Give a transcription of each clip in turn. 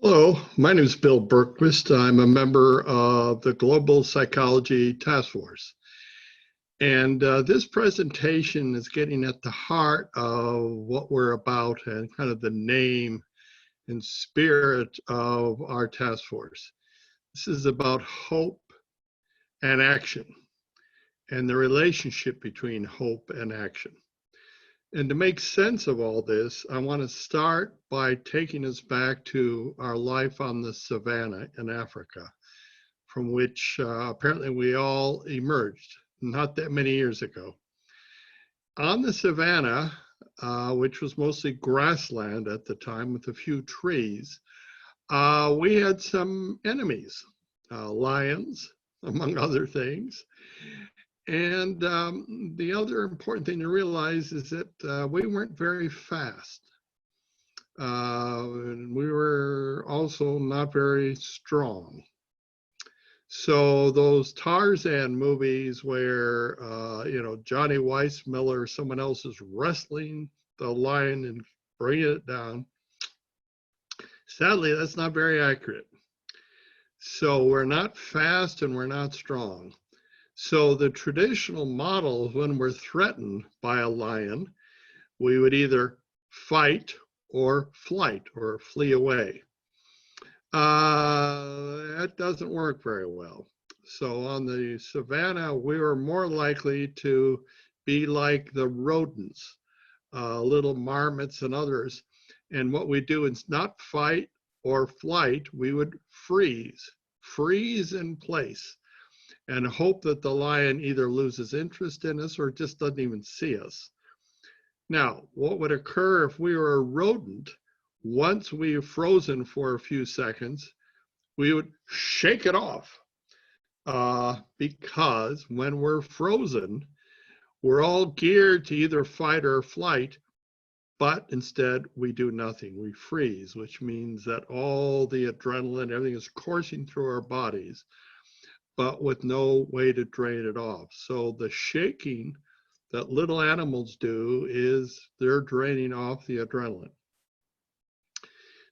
Hello, my name is Bill Bergquist. I'm a member of the Global Psychology Task Force. And this presentation is getting at the heart of what we're about and kind of the name and spirit of our task force. This is about hope and action and the relationship between hope and action. And to make sense of all this, I want to start by taking us back to our life on the savannah in Africa, from which apparently we all emerged not that many years ago. On the savannah, which was mostly grassland at the time with a few trees, we had some enemies, lions, among other things. And the other important thing to realize is that we weren't very fast. And we were also not very strong. So those Tarzan movies where, Johnny Weissmuller or someone else is wrestling the lion and bringing it down, sadly, that's not very accurate. So we're not fast and we're not strong. So the traditional model, when we're threatened by a lion, we would either fight or flight or flee away. That doesn't work very well. So on the savannah, we were more likely to be like the rodents, little marmots and others. And what we do is not fight or flight, we would freeze in place, and hope that the lion either loses interest in us or just doesn't even see us. Now, what would occur if we were a rodent? Once we were frozen for a few seconds, we would shake it off because when we're frozen, we're all geared to either fight or flight, but instead we do nothing. We freeze, which means that all the adrenaline, everything is coursing through our bodies, but with no way to drain it off. So the shaking that little animals do is they're draining off the adrenaline.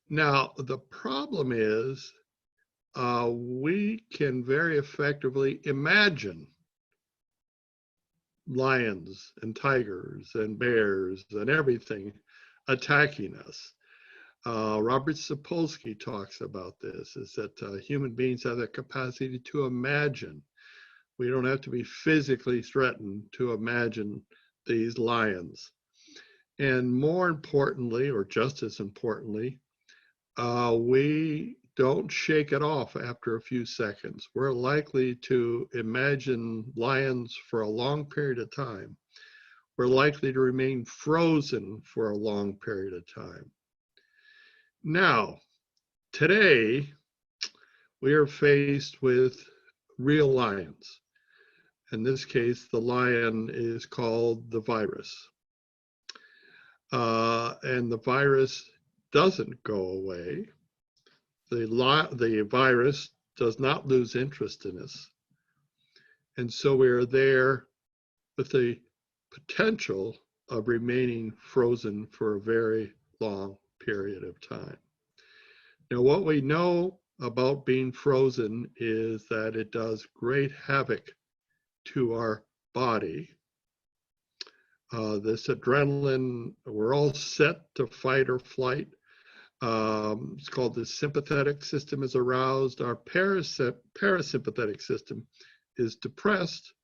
Now, the problem is we can very effectively imagine lions and tigers and bears and everything attacking us. Robert Sapolsky talks about this, is that human beings have the capacity to imagine. We don't have to be physically threatened to imagine these lions. And more importantly, or just as importantly, we don't shake it off after a few seconds. We're likely to imagine lions for a long period of time. We're likely to remain frozen for a long period of time. Now, today, we are faced with real lions. In this case, the lion is called the virus. And the virus doesn't go away. The virus does not lose interest in us. And so we are there with the potential of remaining frozen for a very long period of time. Now, what we know about being frozen is that it does great havoc to our body. This adrenaline, we're all set to fight or flight. It's called the sympathetic system is aroused. Our parasympathetic system is depressed.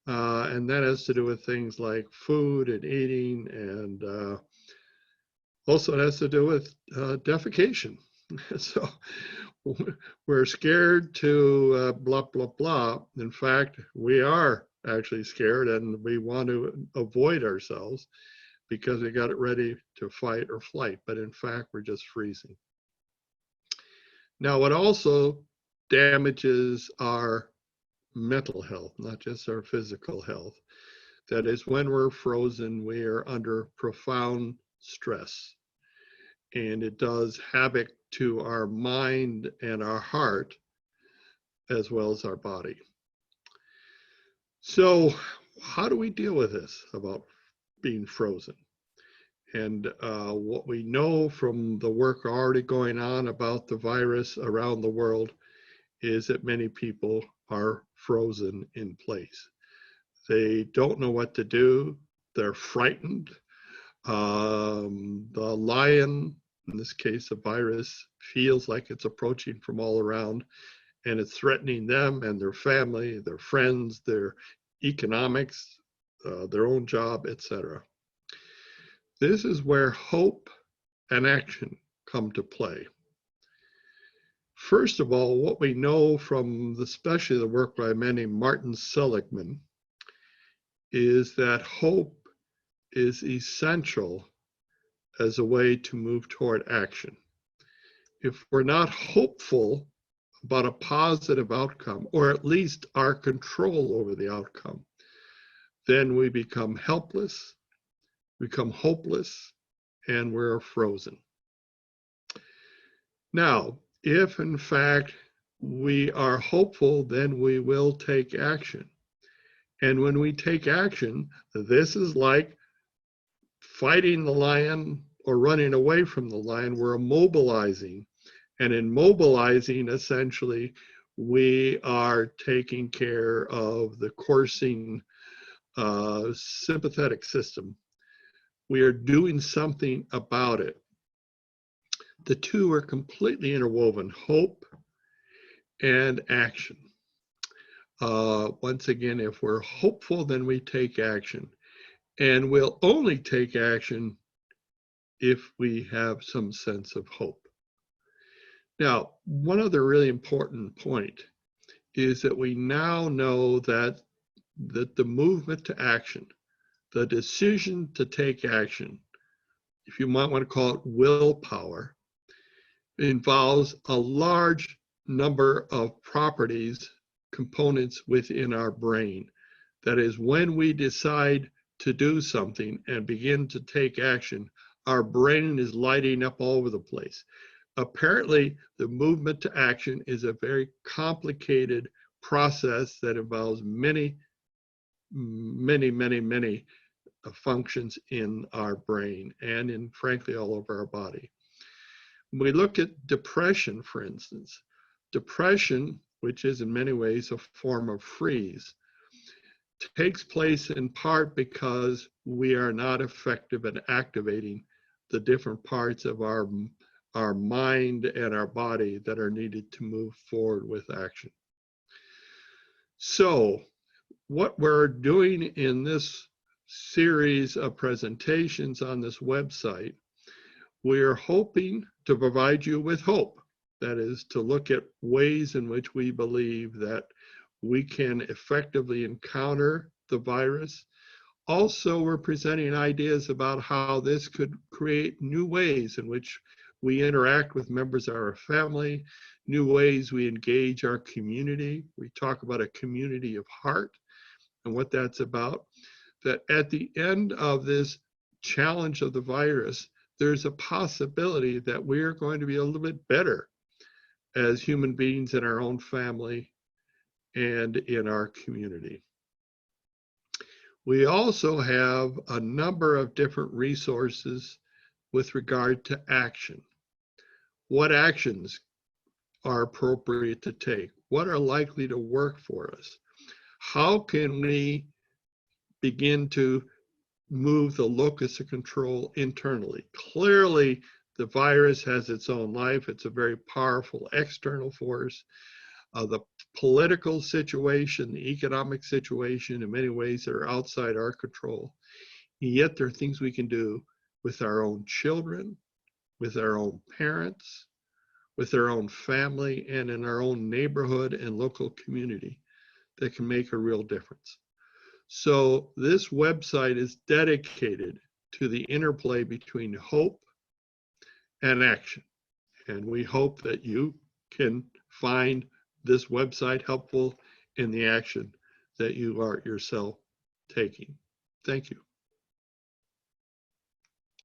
And that has to do with things like food and eating, and also it has to do with defecation. So we're scared to blah, blah, blah. In fact, we are actually scared and we want to avoid ourselves because we got it ready to fight or flight. But in fact, we're just freezing. Now, what also damages our mental health, not just our physical health, that is, when we're frozen, we are under profound stress. And it does havoc to our mind and our heart, as well as our body. So how do we deal with this about being frozen? And what we know from the work already going on about the virus around the world is that many people are frozen in place. They don't know what to do. They're frightened. The lion, in this case, a virus, feels like it's approaching from all around, and it's threatening them and their family, their friends, their economics, their own job, etc. This is where hope and action come to play. First of all, what we know from especially the work by a man named Martin Seligman is that hope is essential as a way to move toward action. If we're not hopeful about a positive outcome, or at least our control over the outcome, then we become helpless, become hopeless, and we're frozen. Now, if in fact we are hopeful, then we will take action. And when we take action, this is like fighting the lion or running away from the lion. We're immobilizing. And in mobilizing, essentially, we are taking care of the coursing sympathetic system. We are doing something about it. The two are completely interwoven, hope and action. Once again, if we're hopeful, then we take action. And we'll only take action if we have some sense of hope. Now, one other really important point is that we now know that the movement to action, the decision to take action, if you might want to call it willpower, involves a large number of properties, components within our brain. That is, when we decide to do something and begin to take action, our brain is lighting up all over the place. Apparently, the movement to action is a very complicated process that involves many functions in our brain and in, frankly, all over our body. When we look at depression, for instance, depression, which is in many ways a form of freeze, takes place in part because we are not effective at activating the different parts of our mind and our body that are needed to move forward with action. So what we're doing in this series of presentations on this website, we're hoping to provide you with hope. That is, to look at ways in which we believe that we can effectively encounter the virus. Also, we're presenting ideas about how this could create new ways in which we interact with members of our family, new ways we engage our community. We talk about a community of heart and what that's about. That at the end of this challenge of the virus, there's a possibility that we're going to be a little bit better as human beings in our own family and in our community. We also have a number of different resources with regard to action. What actions are appropriate to take? What are likely to work for us? How can we begin to move the locus of control internally? Clearly, the virus has its own life. It's a very powerful external force. The political situation, the economic situation, in many ways that are outside our control. And yet there are things we can do with our own children, with our own parents, with our own family, and in our own neighborhood and local community that can make a real difference. So this website is dedicated to the interplay between hope and action. And we hope that you can find this website helpful in the action that you are yourself taking. Thank you.